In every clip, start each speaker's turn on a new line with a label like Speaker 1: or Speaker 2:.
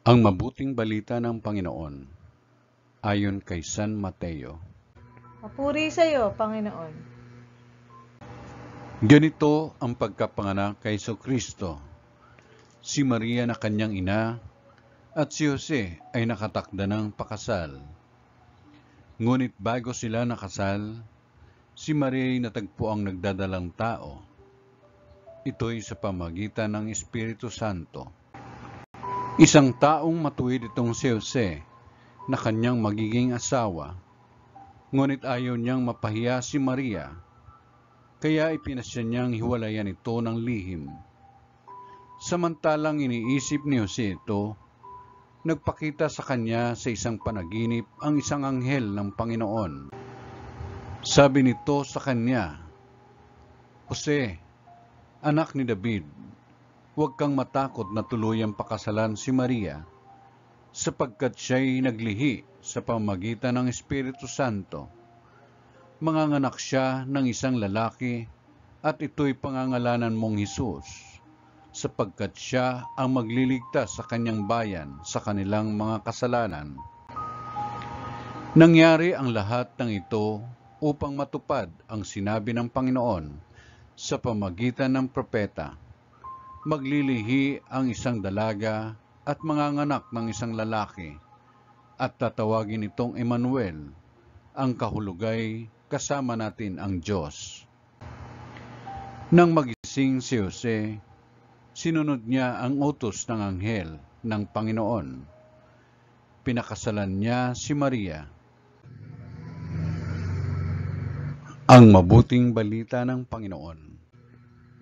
Speaker 1: Ang mabuting balita ng Panginoon ayon kay San Mateo.
Speaker 2: Papuri sa iyo, Panginoon.
Speaker 1: Ganito ang pagkapanganak kay Jesucristo. Si Maria na kanyang ina at si Jose ay nakatakda ng pakasal. Ngunit bago sila nakasal, si Maria ay natagpo ang nagdadalang tao. Ito'y sa pamagitan ng Espiritu Santo. Isang taong matuwid itong si Jose na kanyang magiging asawa, ngunit ayaw niyang mapahiya si Maria, kaya ipinasya niyang hiwalayan ito ng lihim. Samantalang iniisip ni Jose ito, nagpakita sa kanya sa isang panaginip ang isang anghel ng Panginoon. Sabi nito sa kanya, "Jose, anak ni David, huwag kang matakot na tuluyang pakasalan si Maria, sapagkat siya'y naglihi sa pamamagitan ng Espiritu Santo. Manganganak siya ng isang lalaki at ito'y pangangalanan mong Jesus, sapagkat siya ang magliligtas sa kanyang bayan sa kanilang mga kasalanan." Nangyari ang lahat ng ito upang matupad ang sinabi ng Panginoon sa pamamagitan ng propeta. Maglilihi ang isang dalaga at manganganak ng isang lalaki, at tatawagin itong Emmanuel, ang kahulugay kasama natin ang Diyos. Nang magising si Jose, sinunod niya ang utos ng anghel ng Panginoon. Pinakasalan niya si Maria. Ang mabuting balita ng Panginoon.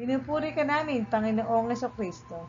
Speaker 2: Pinupuri ka namin, Panginoong Jesucristo.